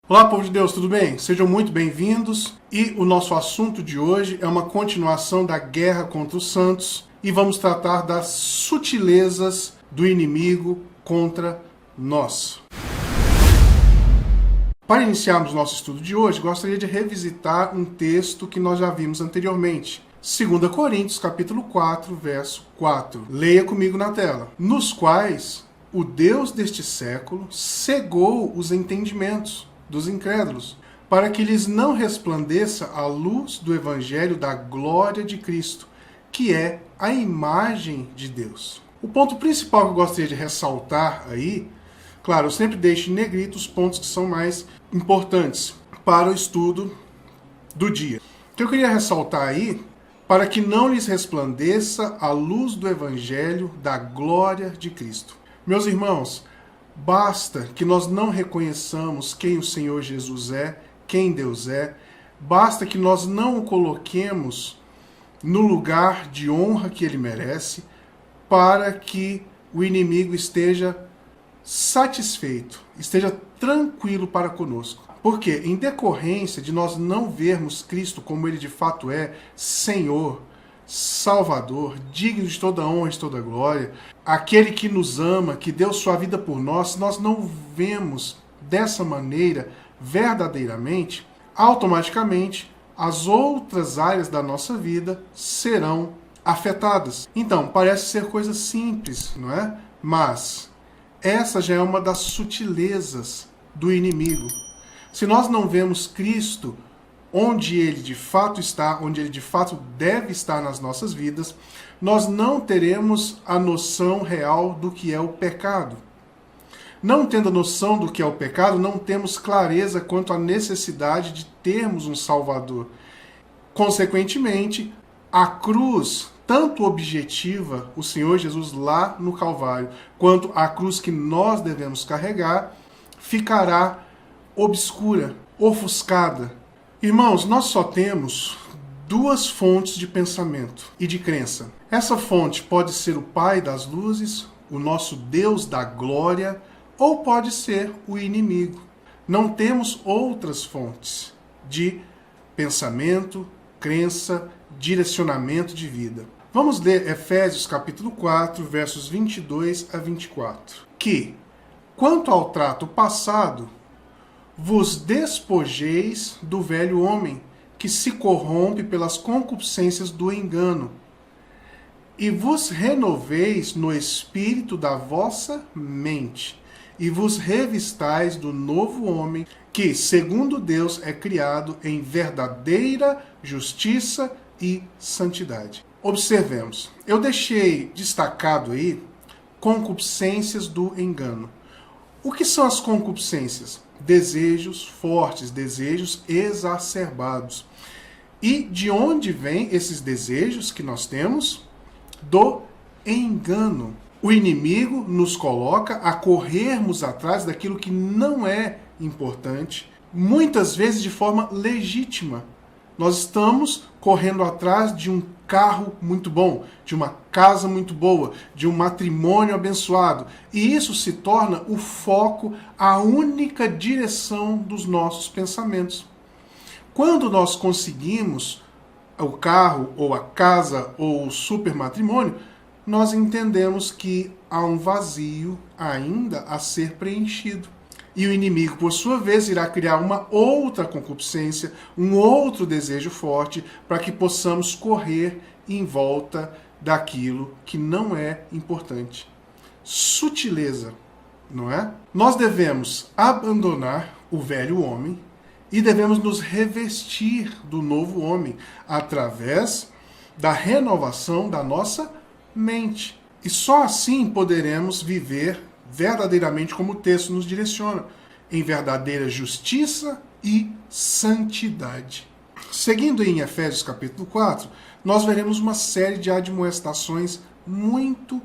Olá, povo de Deus, tudo bem? Sejam muito bem-vindos. E o nosso assunto de hoje é uma continuação da guerra contra os santos e vamos tratar das sutilezas do inimigo contra nós. Para iniciarmos nosso estudo de hoje, gostaria de revisitar um texto que nós já vimos anteriormente. 2 Coríntios, capítulo 4, verso 4. Leia comigo na tela. Nos quais o Deus deste século cegou os entendimentos dos incrédulos, para que lhes não resplandeça a luz do evangelho da glória de Cristo, que é a imagem de Deus. O ponto principal que eu gostaria de ressaltar aí, claro, eu sempre deixo em negrito os pontos que são mais importantes para o estudo do dia. O que eu queria ressaltar aí, para que não lhes resplandeça a luz do evangelho da glória de Cristo. Meus irmãos, basta que nós não reconheçamos quem o Senhor Jesus é, quem Deus é. Basta que nós não o coloquemos no lugar de honra que ele merece, para que o inimigo esteja satisfeito, esteja tranquilo para conosco. Porque, em decorrência de nós não vermos Cristo como ele de fato é, Senhor, Salvador, digno de toda honra e de toda glória, aquele que nos ama, que deu sua vida por nós, se nós não vemos dessa maneira verdadeiramente, automaticamente as outras áreas da nossa vida serão afetadas. Então, parece ser coisa simples, não é? Mas essa já é uma das sutilezas do inimigo. Se nós não vemos Cristo onde ele de fato está, onde ele de fato deve estar nas nossas vidas, nós não teremos a noção real do que é o pecado. Não tendo a noção do que é o pecado, não temos clareza quanto à necessidade de termos um Salvador. Consequentemente, a cruz, tanto objetiva, o Senhor Jesus lá no Calvário, quanto a cruz que nós devemos carregar, ficará obscura, ofuscada. Irmãos, nós só temos duas fontes de pensamento e de crença. Essa fonte pode ser o Pai das luzes, o nosso Deus da glória, ou pode ser o inimigo. Não temos outras fontes de pensamento, crença, direcionamento de vida. Vamos ler Efésios capítulo 4, versos 22 a 24. Que, quanto ao trato passado, vos despojeis do velho homem, que se corrompe pelas concupiscências do engano, e vos renoveis no espírito da vossa mente, e vos revistais do novo homem, que, segundo Deus, é criado em verdadeira justiça e santidade. Observemos, eu deixei destacado aí concupiscências do engano. O que são as concupiscências? Desejos fortes, desejos exacerbados. E de onde vêm esses desejos que nós temos? Do engano. O inimigo nos coloca a corrermos atrás daquilo que não é importante, muitas vezes de forma legítima. Nós estamos correndo atrás de um carro muito bom, de uma casa muito boa, de um matrimônio abençoado. E isso se torna o foco, a única direção dos nossos pensamentos. Quando nós conseguimos o carro, ou a casa, ou o super matrimônio, nós entendemos que há um vazio ainda a ser preenchido. E o inimigo, por sua vez, irá criar uma outra concupiscência, um outro desejo forte, para que possamos correr em volta daquilo que não é importante. Sutileza, não é? Nós devemos abandonar o velho homem e devemos nos revestir do novo homem através da renovação da nossa mente. E só assim poderemos viver verdadeiramente como o texto nos direciona, em verdadeira justiça e santidade. Seguindo em Efésios capítulo 4, nós veremos uma série de admoestações muito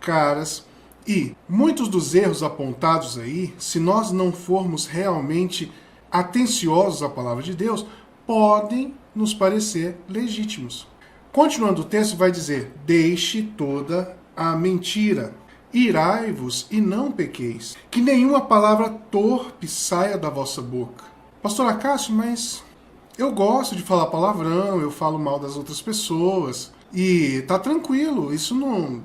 caras e muitos dos erros apontados aí, se nós não formos realmente atenciosos à palavra de Deus, podem nos parecer legítimos. Continuando o texto, vai dizer: deixe toda a mentira irai-vos e não pequeis. Que nenhuma palavra torpe saia da vossa boca. Pastor Acácio, mas eu gosto de falar palavrão, eu falo mal das outras pessoas. E tá tranquilo, isso não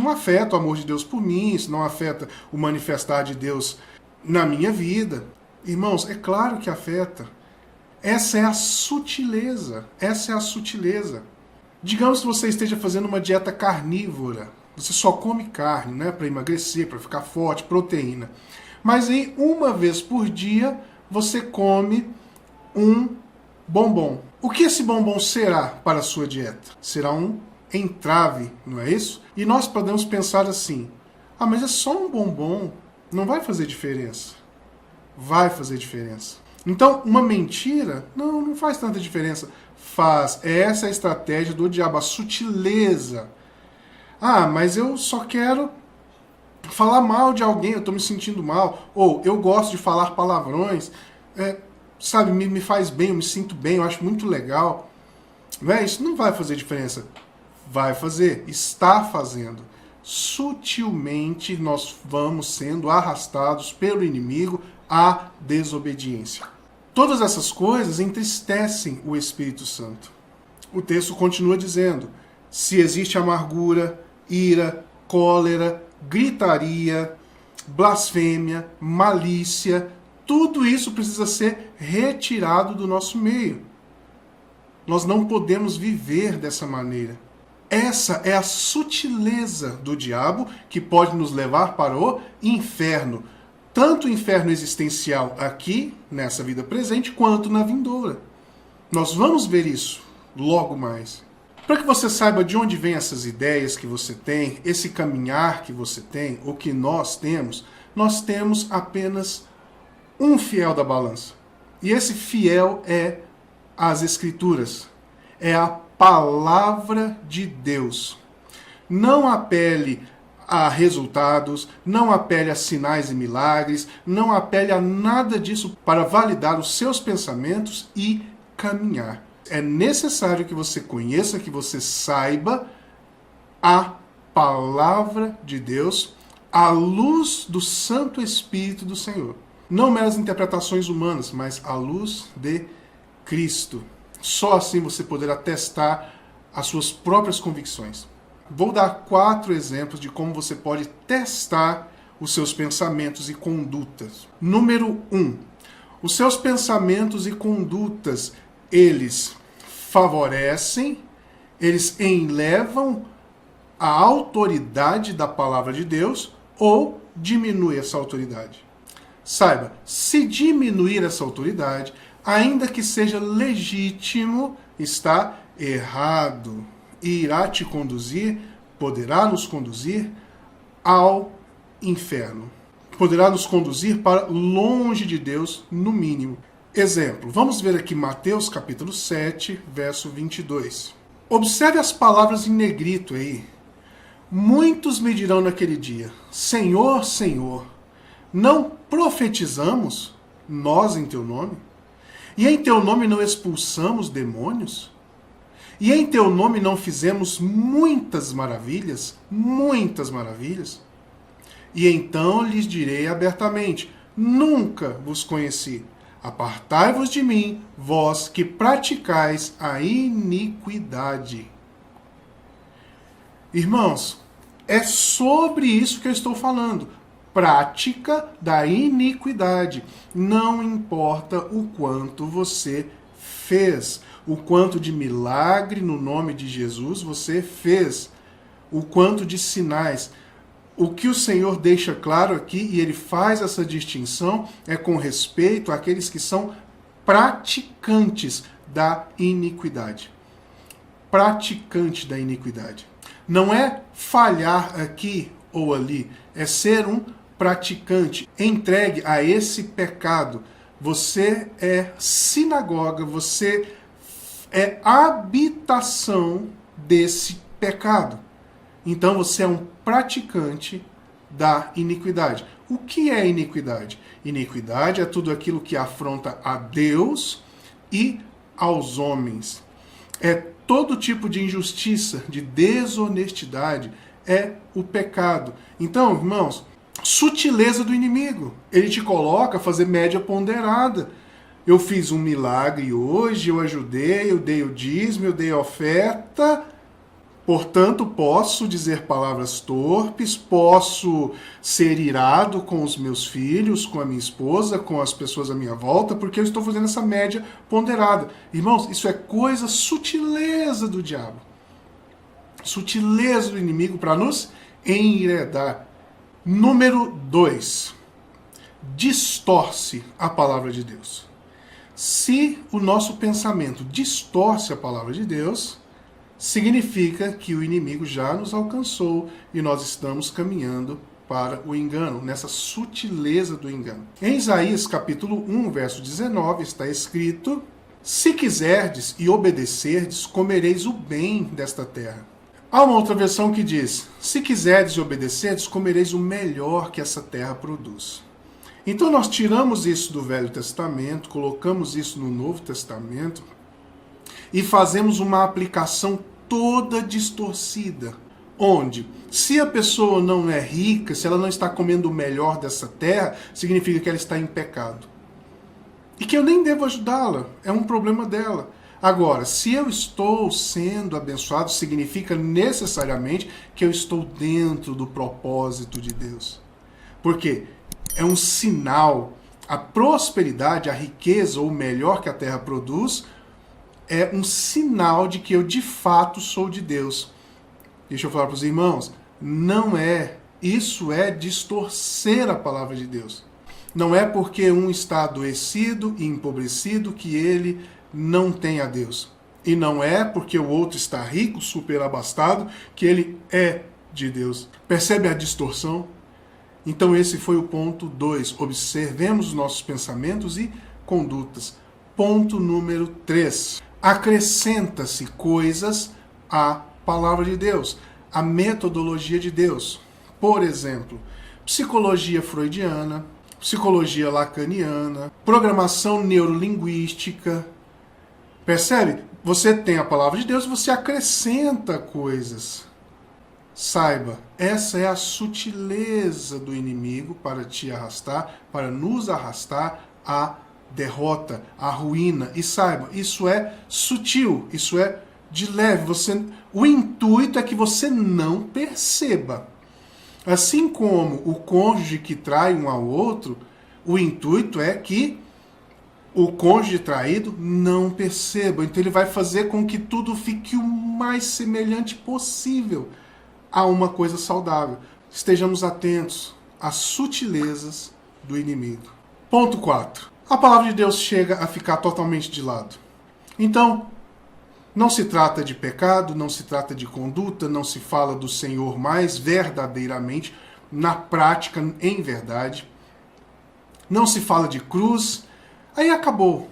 afeta o amor de Deus por mim, isso não afeta o manifestar de Deus na minha vida. Irmãos, é claro que afeta. Essa é a sutileza. Essa é a sutileza. Digamos que você esteja fazendo uma dieta carnívora. Você só come carne, né? Para emagrecer, para ficar forte, proteína. Mas aí, uma vez por dia, você come um bombom. O que esse bombom será para a sua dieta? Será um entrave, não é isso? E nós podemos pensar assim: ah, mas é só um bombom, não vai fazer diferença. Vai fazer diferença. Então, uma mentira, não faz tanta diferença. Faz. Essa é a estratégia do diabo, a sutileza. Ah, mas eu só quero falar mal de alguém, eu estou me sentindo mal. Ou eu gosto de falar palavrões. Sabe, me faz bem, eu me sinto bem, eu acho muito legal. Isso não vai fazer diferença. Vai fazer, está fazendo. Sutilmente nós vamos sendo arrastados pelo inimigo à desobediência. Todas essas coisas entristecem o Espírito Santo. O texto continua dizendo: se existe amargura, ira, cólera, gritaria, blasfêmia, malícia, tudo isso precisa ser retirado do nosso meio. Nós não podemos viver dessa maneira. Essa é a sutileza do diabo que pode nos levar para o inferno. Tanto o inferno existencial aqui, nessa vida presente, quanto na vindoura. Nós vamos ver isso logo mais. Para que você saiba de onde vêm essas ideias que você tem, esse caminhar que você tem, ou que nós temos apenas um fiel da balança. E esse fiel é as Escrituras. É a palavra de Deus. Não apele a resultados, não apele a sinais e milagres, não apele a nada disso para validar os seus pensamentos e caminhar. É necessário que você conheça, que você saiba a palavra de Deus à luz do Santo Espírito do Senhor. Não meras interpretações humanas, mas à luz de Cristo. Só assim você poderá testar as suas próprias convicções. Vou dar 4 exemplos de como você pode testar os seus pensamentos e condutas. Número 1. Os seus pensamentos e condutas, eles favorecem, eles elevam a autoridade da palavra de Deus ou diminuem essa autoridade. Saiba, se diminuir essa autoridade, ainda que seja legítimo, está errado. E irá te conduzir, poderá nos conduzir ao inferno. Poderá nos conduzir para longe de Deus, no mínimo. Exemplo, vamos ver aqui Mateus capítulo 7, verso 22. Observe as palavras em negrito aí. Muitos me dirão naquele dia: Senhor, Senhor, não profetizamos nós em teu nome? E em teu nome não expulsamos demônios? E em teu nome não fizemos muitas maravilhas? Muitas maravilhas? E então lhes direi abertamente: nunca vos conheci. Apartai-vos de mim, vós que praticais a iniquidade. Irmãos, é sobre isso que eu estou falando. Prática da iniquidade. Não importa o quanto você fez, o quanto de milagre no nome de Jesus você fez, o quanto de sinais. O que o Senhor deixa claro aqui, e ele faz essa distinção, é com respeito àqueles que são praticantes da iniquidade. Praticante da iniquidade. Não é falhar aqui ou ali, é ser um praticante, entregue a esse pecado. Você é sinagoga, você é habitação desse pecado. Então você é um praticante da iniquidade. O que é iniquidade? Iniquidade é tudo aquilo que afronta a Deus e aos homens. É todo tipo de injustiça, de desonestidade, é o pecado. Então, irmãos, sutileza do inimigo. Ele te coloca a fazer média ponderada. Eu fiz um milagre hoje, eu ajudei, eu dei o dízimo, eu dei a oferta, portanto posso dizer palavras torpes, posso ser irado com os meus filhos, com a minha esposa, com as pessoas à minha volta, porque eu estou fazendo essa média ponderada. Irmãos, isso é coisa, sutileza do diabo. Sutileza do inimigo para nos enredar. Número 2. Distorce a palavra de Deus. Se o nosso pensamento distorce a palavra de Deus, significa que o inimigo já nos alcançou e nós estamos caminhando para o engano, nessa sutileza do engano. Em Isaías capítulo 1, verso 19, está escrito: se quiserdes e obedecerdes, comereis o bem desta terra. Há uma outra versão que diz: se quiserdes e obedecerdes, comereis o melhor que essa terra produz. Então nós tiramos isso do Velho Testamento, colocamos isso no Novo Testamento e fazemos uma aplicação toda distorcida, onde se a pessoa não é rica, se ela não está comendo o melhor dessa terra, significa que ela está em pecado. E que eu nem devo ajudá-la, é um problema dela. Agora, se eu estou sendo abençoado, significa necessariamente que eu estou dentro do propósito de Deus. Por quê? É um sinal. A prosperidade, a riqueza, ou o melhor que a terra produz, é um sinal de que eu de fato sou de Deus. Deixa eu falar para os irmãos, não é. Isso é distorcer a palavra de Deus. Não é porque um está adoecido e empobrecido que ele não tem a Deus. E não é porque o outro está rico, superabastado, que ele é de Deus. Percebe a distorção? Então esse foi o ponto 2. Observemos os nossos pensamentos e condutas. Ponto número 3. Acrescenta-se coisas à palavra de Deus, à metodologia de Deus. Por exemplo, psicologia freudiana, psicologia lacaniana, programação neurolinguística. Percebe? Você tem a palavra de Deus, você acrescenta coisas. Saiba, essa é a sutileza do inimigo para te arrastar, para nos arrastar à derrota, à ruína. E saiba, isso é sutil, isso é de leve. O intuito é que você não perceba. Assim como o cônjuge que trai um ao outro, o intuito é que o cônjuge traído não perceba. Então ele vai fazer com que tudo fique o mais semelhante possível a uma coisa saudável. Estejamos atentos às sutilezas do inimigo. Ponto 4. A palavra de Deus chega a ficar totalmente de lado. Então, não se trata de pecado, não se trata de conduta, não se fala do Senhor mais verdadeiramente, na prática, em verdade. Não se fala de cruz. Aí acabou.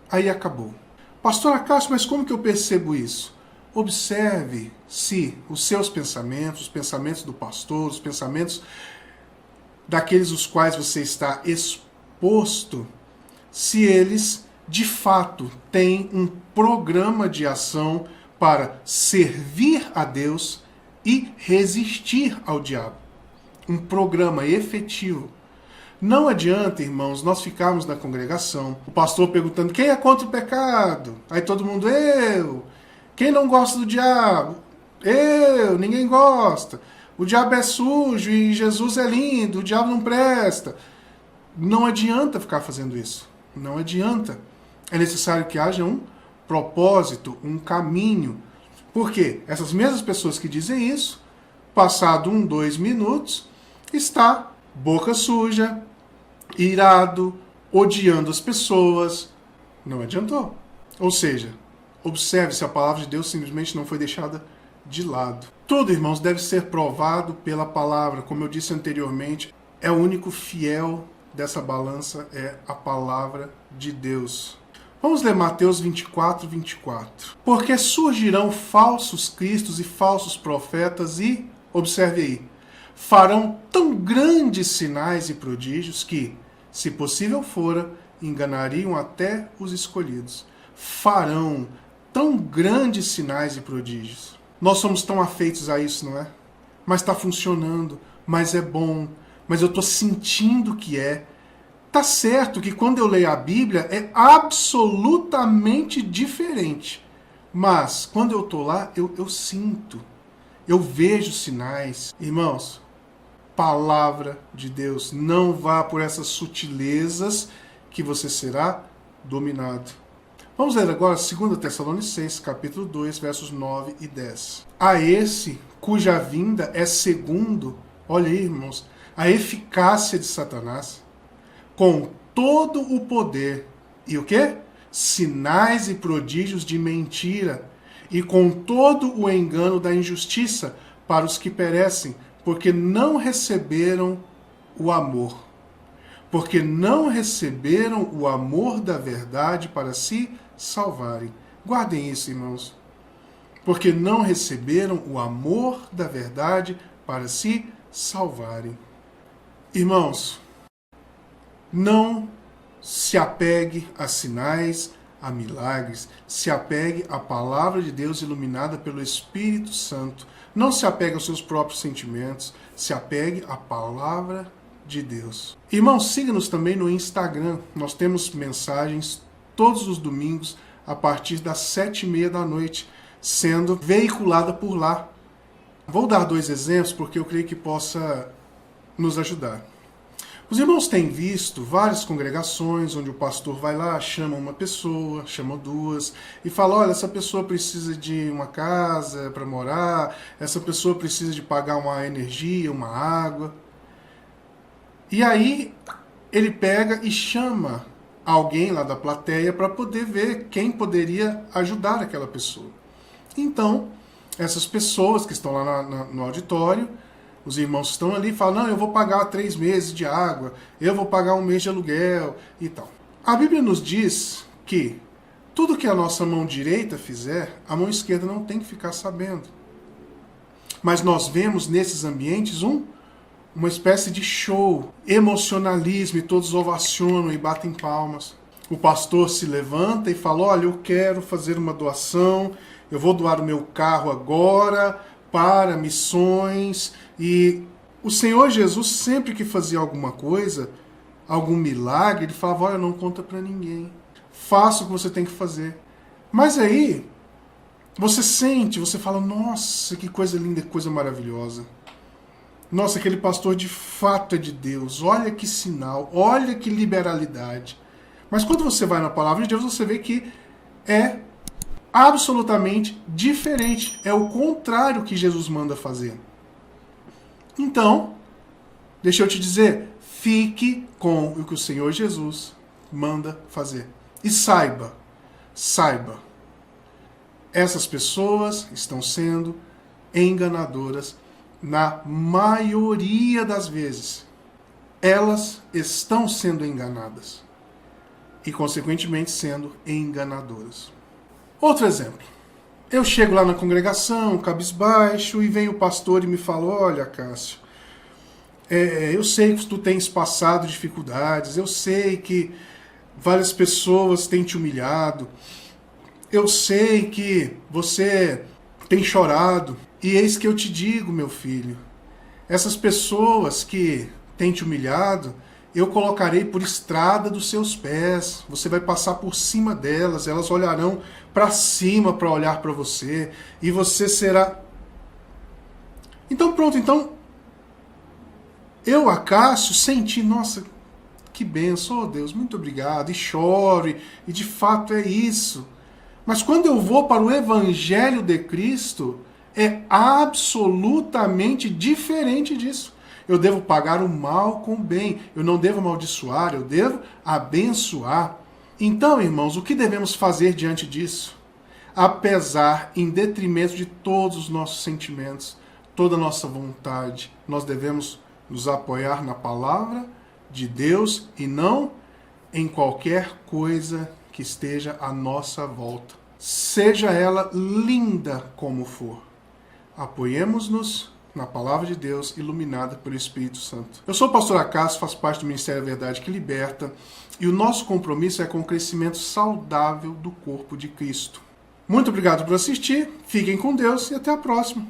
Aí acabou. Pastor Acácio, mas como que eu percebo isso? Observe se os seus pensamentos, os pensamentos do pastor, os pensamentos daqueles os quais você está exposto, se eles de fato têm um programa de ação para servir a Deus e resistir ao diabo. Um programa efetivo. Não adianta, irmãos, nós ficarmos na congregação, o pastor perguntando quem é contra o pecado? Aí todo mundo, eu. Quem não gosta do diabo? Eu. Ninguém gosta. O diabo é sujo e Jesus é lindo, o diabo não presta. Não adianta ficar fazendo isso. Não adianta. É necessário que haja um propósito, um caminho. Por quê? Essas mesmas pessoas que dizem isso, passado 1, 2 minutos, está boca suja, irado, odiando as pessoas. Não adiantou. Ou seja, observe se a palavra de Deus simplesmente não foi deixada de lado. Tudo, irmãos, deve ser provado pela palavra. Como eu disse anteriormente, é o único fiel dessa balança, é a palavra de Deus. Vamos ler Mateus 24, 24. Porque surgirão falsos cristos e falsos profetas e, observe aí, farão tão grandes sinais e prodígios que, se possível fora, enganariam até os escolhidos. Farão tão grandes sinais e prodígios. Nós somos tão afeitos a isso, não é? mas está funcionando, mas é bom, mas eu estou sentindo que é. Tá certo que quando eu leio a Bíblia é absolutamente diferente, mas quando eu estou lá, eu sinto, eu vejo sinais. Irmãos, palavra de Deus, não vá por essas sutilezas que você será dominado. Vamos ler agora 2 Tessalonicenses, capítulo 2, versos 9 e 10. A esse cuja vinda é segundo, olha aí, irmãos, a eficácia de Satanás, com todo o poder, e o quê? Sinais e prodígios de mentira, e com todo o engano da injustiça para os que perecem, porque não receberam o amor. Porque não receberam o amor da verdade para se salvarem. Guardem isso, irmãos. Porque não receberam o amor da verdade para se salvarem. Irmãos, não se apegue a sinais, a milagres. Se apegue à palavra de Deus iluminada pelo Espírito Santo. Não se apegue aos seus próprios sentimentos. Se apegue à palavra de Deus. Irmãos, siga-nos também no Instagram. Nós temos mensagens todos os domingos a partir das 7h30 da noite, sendo veiculada por lá. Vou dar 2 exemplos porque eu creio que possa nos ajudar. Os irmãos têm visto várias congregações onde o pastor vai lá, chama uma pessoa, chama 2 e fala, olha, essa pessoa precisa de uma casa para morar, essa pessoa precisa de pagar uma energia, uma água. E aí ele pega e chama alguém lá da plateia para poder ver quem poderia ajudar aquela pessoa. Então, essas pessoas que estão lá no auditório, os irmãos estão ali e falam, não, eu vou pagar 3 meses de água, eu vou pagar 1 mês de aluguel e tal. A Bíblia nos diz que tudo que a nossa mão direita fizer, a mão esquerda não tem que ficar sabendo. Mas nós vemos nesses ambientes uma espécie de show, emocionalismo, e todos ovacionam e batem palmas. O pastor se levanta e fala, olha, eu quero fazer uma doação, eu vou doar o meu carro agora para missões. E o Senhor Jesus, sempre que fazia alguma coisa, algum milagre, ele falava, olha, não conta para ninguém. Faça o que você tem que fazer. Mas aí, você sente, você fala, nossa, que coisa linda, que coisa maravilhosa. Nossa, aquele pastor de fato é de Deus. Olha que sinal, olha que liberalidade. Mas quando você vai na palavra de Deus, você vê que é absolutamente diferente. É o contrário que Jesus manda fazer. Então, deixa eu te dizer, fique com o que o Senhor Jesus manda fazer. E saiba, essas pessoas estão sendo enganadoras na maioria das vezes. Elas estão sendo enganadas e, consequentemente, sendo enganadoras. Outro exemplo. Eu chego lá na congregação, cabisbaixo, e vem o pastor e me fala, olha, Cássio, eu sei que tu tens passado dificuldades, eu sei que várias pessoas têm te humilhado, eu sei que você tem chorado, e eis que eu te digo, meu filho, essas pessoas que têm te humilhado, eu colocarei por estrada dos seus pés, você vai passar por cima delas, elas olharão para cima para olhar para você, e você será... Então pronto, eu, Cássio, senti, nossa, que benção, oh Deus, muito obrigado, e choro, e de fato é isso. Mas quando eu vou para o Evangelho de Cristo, é absolutamente diferente disso. Eu devo pagar o mal com o bem. Eu não devo amaldiçoar, eu devo abençoar. Então, irmãos, o que devemos fazer diante disso? Apesar, em detrimento de todos os nossos sentimentos, toda a nossa vontade, nós devemos nos apoiar na palavra de Deus e não em qualquer coisa que esteja à nossa volta. Seja ela linda como for. Apoiemos-nos na palavra de Deus iluminada pelo Espírito Santo. Eu sou o pastor Cássio, faço parte do Ministério da Verdade que Liberta, e o nosso compromisso é com o crescimento saudável do corpo de Cristo. Muito obrigado por assistir, fiquem com Deus e até a próxima.